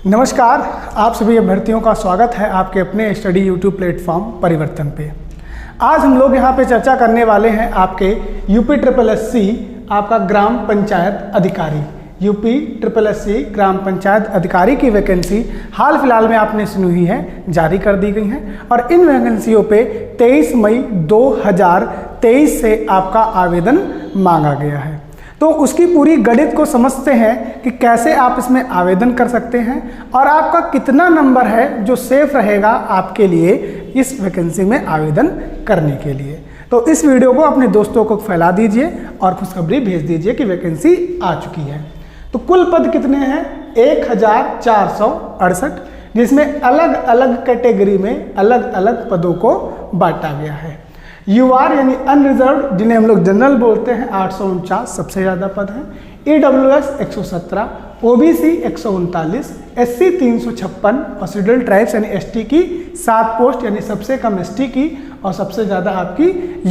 नमस्कार, आप सभी अभ्यर्थियों का स्वागत है आपके अपने स्टडी यूट्यूब प्लेटफॉर्म परिवर्तन पे। आज हम लोग यहाँ पे चर्चा करने वाले हैं आपके UPSSC आपका ग्राम पंचायत अधिकारी, UPSSC ग्राम पंचायत अधिकारी की वैकेंसी हाल फिलहाल में आपने सुनी हुई है, जारी कर दी गई हैं और इन वैकेंसियों पे 23 मई 2023 से आपका आवेदन मांगा गया है। तो उसकी पूरी गणित को समझते हैं कि कैसे आप इसमें आवेदन कर सकते हैं और आपका कितना नंबर है जो सेफ रहेगा आपके लिए इस वैकेंसी में आवेदन करने के लिए। तो इस वीडियो को अपने दोस्तों को फैला दीजिए और खुशखबरी भेज दीजिए कि वैकेंसी आ चुकी है। तो कुल पद कितने हैं? 1468, जिसमें अलग अलग कैटेगरी में अलग अलग पदों को बांटा गया है। UR यानी अनरिजर्व, जिन्हें हम लोग जनरल बोलते हैं, 849 सबसे ज़्यादा पद हैं। EWS 117, OBC 139, SC 356 और शेड्यूल्ड ट्राइब्स यानी ST की 7 पोस्ट, यानी सबसे कम ST की और सबसे ज़्यादा आपकी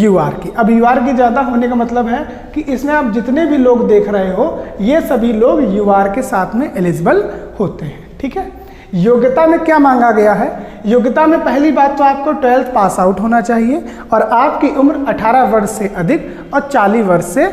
UR की। अब UR की ज़्यादा होने का मतलब है कि इसमें आप जितने भी लोग देख रहे हो ये सभी लोग UR के साथ में एलिजिबल होते हैं। ठीक है, योग्यता में क्या मांगा गया है? योग्यता में पहली बात तो आपको 12th पास आउट होना चाहिए और आपकी उम्र 18 वर्ष से अधिक और 40 वर्ष से,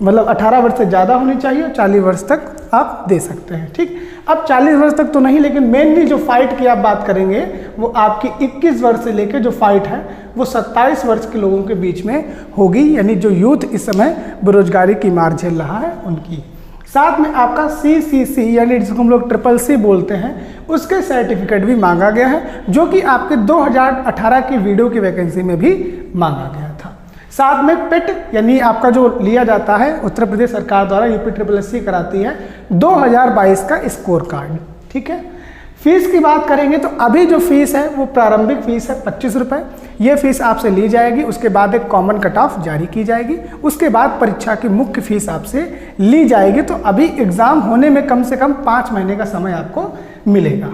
मतलब 18 वर्ष से ज़्यादा होनी चाहिए और 40 वर्ष तक आप दे सकते हैं। ठीक, अब 40 वर्ष तक तो नहीं, लेकिन मेनली जो फाइट की आप बात करेंगे वो आपकी 21 वर्ष से लेकर जो फाइट है वो 27 वर्ष के लोगों के बीच में होगी, यानी जो यूथ इस समय बेरोजगारी की मार झेल रहा है उनकी। साथ में आपका CCC यानी जिसको हम लोग CCC बोलते हैं, उसके सर्टिफिकेट भी मांगा गया है, जो कि आपके 2018 की वीडियो की वैकेंसी में भी मांगा गया था। साथ में PET यानी आपका जो लिया जाता है, उत्तर प्रदेश सरकार द्वारा UPSSC कराती है 2022 का स्कोर कार्ड। ठीक है, फीस की बात करेंगे तो अभी जो फीस है वो प्रारंभिक फीस है 25 रुपये। ये फीस आपसे ली जाएगी, उसके बाद एक कॉमन कट ऑफ जारी की जाएगी, उसके बाद परीक्षा की मुख्य फीस आपसे ली जाएगी। तो अभी एग्ज़ाम होने में कम से कम 5 महीने का समय आपको मिलेगा।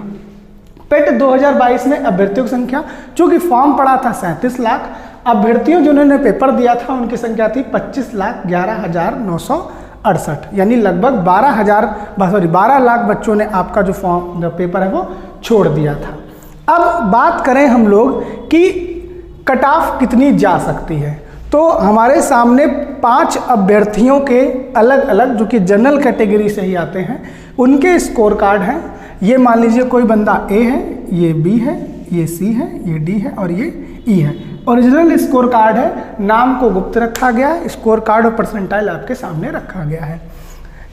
PET 2022 में अभ्यर्थियों की संख्या, चूँकि फॉर्म पड़ा था 37 लाख, अभ्यर्थियों जिन्होंने पेपर दिया था उनकी संख्या थी 25,11,968, यानी लगभग 12 लाख बच्चों ने आपका जो फॉर्म जो पेपर है वो छोड़ दिया था। अब बात करें हम लोग कि कट ऑफ कितनी जा सकती है, तो हमारे सामने 5 अभ्यर्थियों के अलग अलग, जो कि जनरल कैटेगरी से ही आते हैं, उनके स्कोर कार्ड हैं। ये मान लीजिए कोई बंदा A है, ये B है, ये C है, ये D है और ये E है। ओरिजिनल स्कोर कार्ड है, नाम को गुप्त रखा गया है, स्कोर कार्ड और परसेंटाइल आपके सामने रखा गया है।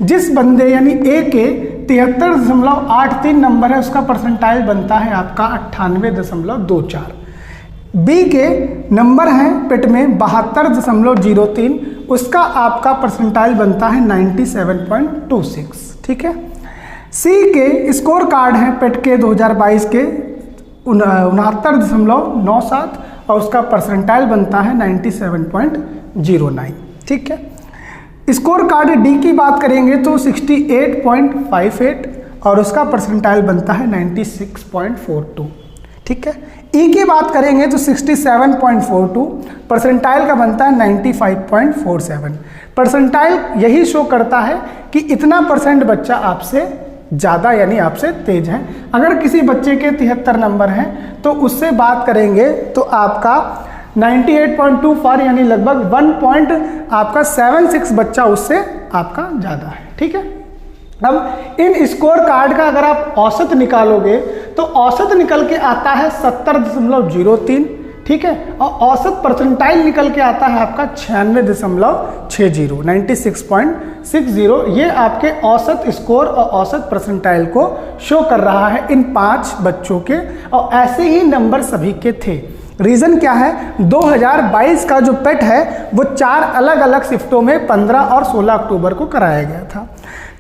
जिस बंदे यानी A के 73.83 नंबर है, उसका परसेंटाइल बनता है आपका 98.24। B के नंबर हैं PET में 72.03, उसका आपका परसेंटाइल बनता है 97.26। ठीक है, C के स्कोर कार्ड हैं PET के 2022 के 69.97 और उसका परसेंटाइल बनता है 97.09। ठीक है, स्कोर कार्ड D की बात करेंगे तो 68.58 और उसका परसेंटाइल बनता है 96.42। ठीक है, E की बात करेंगे तो 67.42, परसेंटाइल का बनता है 95.47। परसेंटाइल यही शो करता है कि इतना परसेंट बच्चा आपसे ज़्यादा यानी आपसे तेज है। अगर किसी बच्चे के 73 नंबर हैं तो उससे बात करेंगे तो आपका 98.24 यानी लगभग 1.76 बच्चा उससे आपका ज़्यादा है। ठीक है, अब इन स्कोर कार्ड का अगर आप औसत निकालोगे तो औसत निकल के आता है 70.03। ठीक है, और औसत परसेंटाइल निकल के आता है आपका 96.60, 96.60। ये आपके औसत स्कोर और औसत परसेंटाइल को शो कर रहा है इन 5 बच्चों के, और ऐसे ही नंबर सभी के थे। रीज़न क्या है? 2022 का जो PET है वो 4 अलग अलग शिफ्टों में 15 और 16 अक्टूबर को कराया गया था।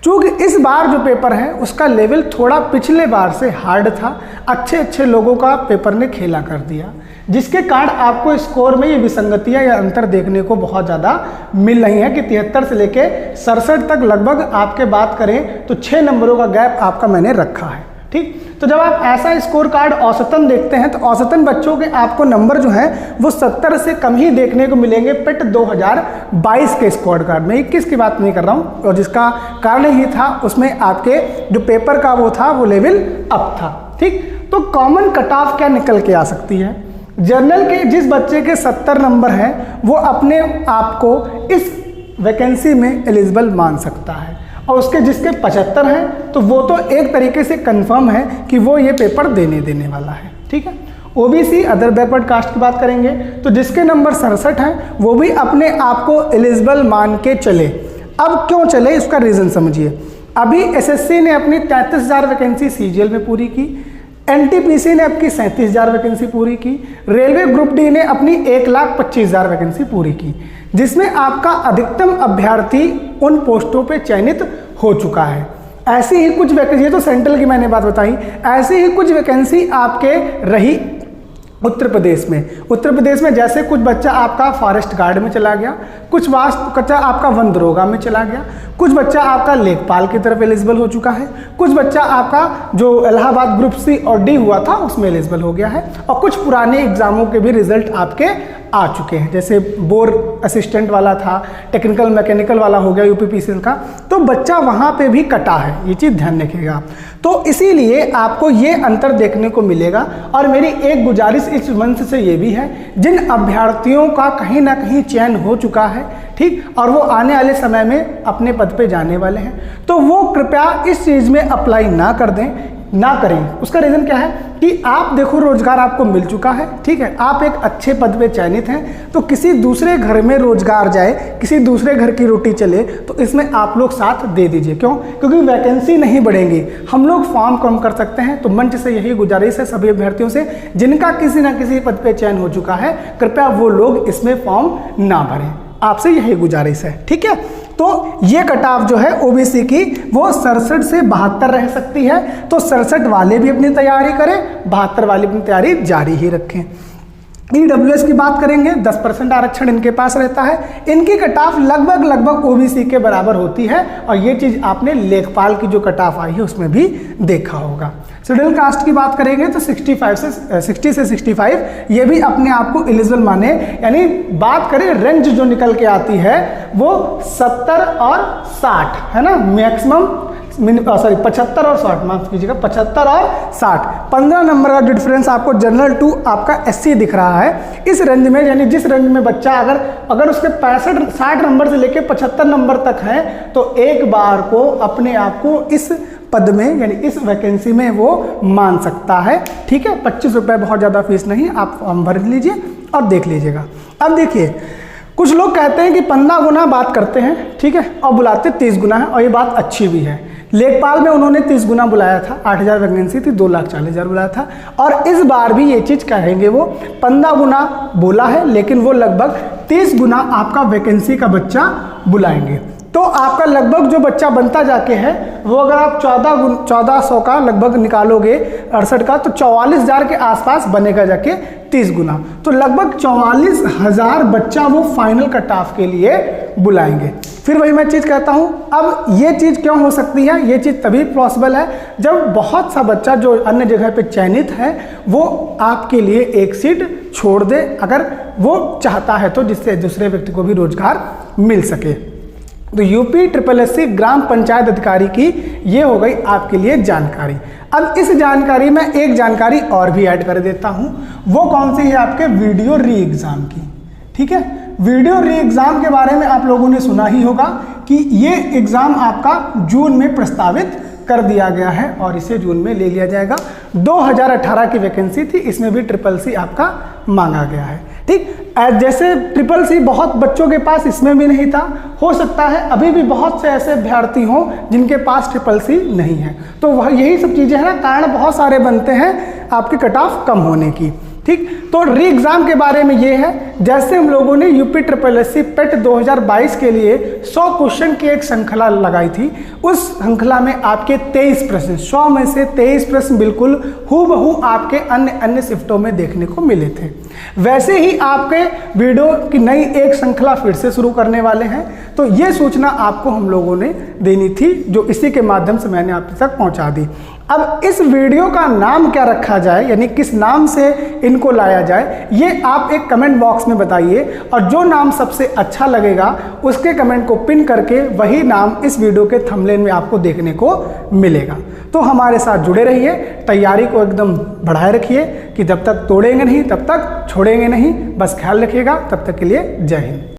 चूँकि इस बार जो पेपर है उसका लेवल थोड़ा पिछले बार से हार्ड था, अच्छे लोगों का पेपर ने खेला कर दिया, जिसके कारण आपको स्कोर में ये विसंगतियाँ या अंतर देखने को बहुत ज़्यादा मिल रही है कि 73 से लेके 67 तक लगभग आपके बात करें तो 6 नंबरों का गैप आपका मैंने रखा है। ठीक। तो जब आप ऐसा स्कोर कार्ड औसतन देखते हैं तो औसतन बच्चों के आपको नंबर जो हैं वो 70 से कम ही देखने को मिलेंगे पिट 2022 के स्कोर कार्ड में। 21 की बात नहीं कर रहा हूँ, और जिसका कारण ही था उसमें आपके जो पेपर का वो था वो लेवल अप था। ठीक। तो कॉमन कट ऑफ क्या निकल के आ सकती है? जनरल के जिस बच्चे के 70 नंबर हैं वो अपने आप को इस वैकेंसी में एलिजिबल मान सकता है, और उसके जिसके 75 हैं तो वो तो एक तरीके से कंफर्म है कि वो ये पेपर देने वाला है। ठीक है। ओबीसी अदर बैकवर्ड कास्ट की बात करेंगे तो जिसके नंबर 67 हैं वो भी अपने आप को एलिजिबल मान के चले। अब क्यों चले इसका रीज़न समझिए। अभी एसएससी ने अपनी 33,000 वैकेंसी सीजीएल में पूरी की, एनटीपीसी ने अपनी 37,000 वैकेंसी पूरी की, रेलवे ग्रुप डी ने अपनी 1,25,000 वैकेंसी पूरी की, जिसमें आपका अधिकतम अभ्यर्थी उन पोस्टों पे चयनित हो चुका है। ऐसी ही कुछ वैकेंसी, ये तो सेंट्रल की मैंने बात बताई, ऐसी ही कुछ वैकेंसी आपके रही उत्तर प्रदेश में। उत्तर प्रदेश में जैसे कुछ बच्चा आपका फॉरेस्ट गार्ड में चला गया, कुछ बच्चा आपका वन दरोगा में चला गया, कुछ बच्चा आपका लेखपाल की तरफ एलिजिबल हो चुका है, कुछ बच्चा आपका जो इलाहाबाद ग्रुप सी और डी हुआ था उसमें एलिजिबल हो गया है, और कुछ पुराने एग्जामों के भी रिजल्ट आपके आ चुके हैं, जैसे बोर असिस्टेंट वाला था, टेक्निकल मैकेनिकल वाला हो गया यूपीपीसीएल का, तो बच्चा वहाँ पे भी कटा है। ये चीज़ ध्यान रखिएगा। तो इसीलिए आपको ये अंतर देखने को मिलेगा। और मेरी एक गुजारिश इस मंच से ये भी है, जिन अभ्यर्थियों का कहीं ना कहीं चयन हो चुका है, ठीक, और वो आने वाले समय में अपने पद पे जाने वाले हैं, तो वो कृपया इस चीज़ में अप्लाई ना करें। उसका रीज़न क्या है कि आप देखो रोजगार आपको मिल चुका है, ठीक है, आप एक अच्छे पद पे चयनित हैं, तो किसी दूसरे घर में रोजगार जाए, किसी दूसरे घर की रोटी चले, तो इसमें आप लोग साथ दे दीजिए। क्यों? क्योंकि वैकेंसी नहीं बढ़ेंगी, हम लोग फॉर्म कम कर सकते हैं। तो मंच से यही गुजारिश है सभी अभ्यर्थियों से जिनका किसी ना किसी पद पे चयन हो चुका है, कृपया वो लोग इसमें फॉर्म ना भरें, आपसे यही गुजारिश है। ठीक है। तो ये कटाव जो है ओबीसी की वो 67 से 72 रह सकती है, तो 67 वाले भी अपनी तैयारी करें, 72 वाले अपनी तैयारी जारी ही रखें। ईडब्ल्यूएस की बात करेंगे, 10% आरक्षण इनके पास रहता है, इनकी कटाफ लगभग ओबीसी के बराबर होती है, और ये चीज़ आपने लेखपाल की जो कटाफ आई है उसमें भी देखा होगा। शेड्यूल कास्ट की बात करेंगे तो 60 से 65 ये भी अपने आप को एलिजिबल माने, यानी बात करें रेंज जो निकल के आती है वो 70 और 60 है ना, मैक्सिमम 75 और 60, माफ कीजिएगा, 75 और 60, 15 नंबर का डिफरेंस आपको जनरल टू आपका एससी दिख रहा है। इस रेंज में, यानी जिस रेंज में बच्चा अगर उसके 65-60 नंबर से लेके 75 नंबर तक है, तो एक बार को अपने आप को इस पद में यानी इस वैकेंसी में वो मान सकता है। ठीक है। 25 रुपये बहुत ज़्यादा फीस नहीं, आप फॉर्म भर लीजिए और देख लीजिएगा। अब देखिए, कुछ लोग कहते हैं कि 15 गुना बात करते हैं, ठीक है, और बुलाते 30 गुना है, और ये बात अच्छी भी है। लेखपाल में उन्होंने 30 गुना बुलाया था, 8,000 वैकेंसी थी, 2,40,000 बुलाया था, और इस बार भी ये चीज़ कहेंगे वो 15 गुना बोला है, लेकिन वो लगभग 30 गुना आपका वैकेंसी का बच्चा बुलाएंगे। तो आपका लगभग जो बच्चा बनता जाके है वो अगर आप 1400 का लगभग निकालोगे 68 का, तो 44,000 के आसपास बनेगा जाके 30 गुना, तो लगभग 44,000 बच्चा वो फाइनल कट ऑफ के लिए बुलाएंगे। फिर वही मैं चीज़ कहता हूँ, अब ये चीज़ क्यों हो सकती है? ये चीज़ तभी पॉसिबल है जब बहुत सा बच्चा जो अन्य जगह पे चयनित है वो आपके लिए एक सीट छोड़ दे, अगर वो चाहता है तो, जिससे दूसरे व्यक्ति को भी रोजगार मिल सके। तो यूपी ग्राम पंचायत अधिकारी की ये हो गई आपके लिए जानकारी। अब इस जानकारी में एक जानकारी और भी ऐड कर देता हूँ, वो कौन सी है? आपके वीडियो री एग्ज़ाम की। ठीक है। वीडियो री एग्ज़ाम के बारे में आप लोगों ने सुना ही होगा कि ये एग्ज़ाम आपका जून में प्रस्तावित कर दिया गया है, और इसे जून में ले लिया जाएगा। 2018 की वैकेंसी थी, इसमें भी CCC आपका मांगा गया है। ठीक, जैसे CCC बहुत बच्चों के पास इसमें भी नहीं था, हो सकता है अभी भी बहुत से ऐसे अभ्यर्थी हों जिनके पास CCC नहीं है, तो वह यही सब चीज़ें हैं ना, कारण बहुत सारे बनते हैं आपके कट ऑफ कम होने की। ठीक, तो री एग्ज़ाम के बारे में ये है, जैसे हम लोगों ने यूपी पेट 2022 के लिए 100 क्वेश्चन की एक श्रृंखला लगाई थी, उस श्रृंखला में आपके 23 प्रश्न, 100 में से 23 प्रश्न बिल्कुल हूबहू आपके अन्य शिफ्टों में देखने को मिले थे। वैसे ही आपके वीडियो की नई एक श्रृंखला फिर से शुरू करने वाले हैं, तो ये सूचना आपको हम लोगों ने देनी थी, जो इसी के माध्यम से मैंने आप तक पहुंचा दी। अब इस वीडियो का नाम क्या रखा जाए, यानी किस नाम से इनको लाया जाए, ये आप एक कमेंट बॉक्स में बताइए, और जो नाम सबसे अच्छा लगेगा उसके कमेंट को पिन करके वही नाम इस वीडियो के थंबनेल में आपको देखने को मिलेगा। तो हमारे साथ जुड़े रहिए, तैयारी को एकदम बढ़ाए रखिए कि जब तक तोड़ेंगे नहीं तब तक छोड़ेंगे नहीं। बस ख्याल रखिएगा। तब तक के लिए जय हिंद।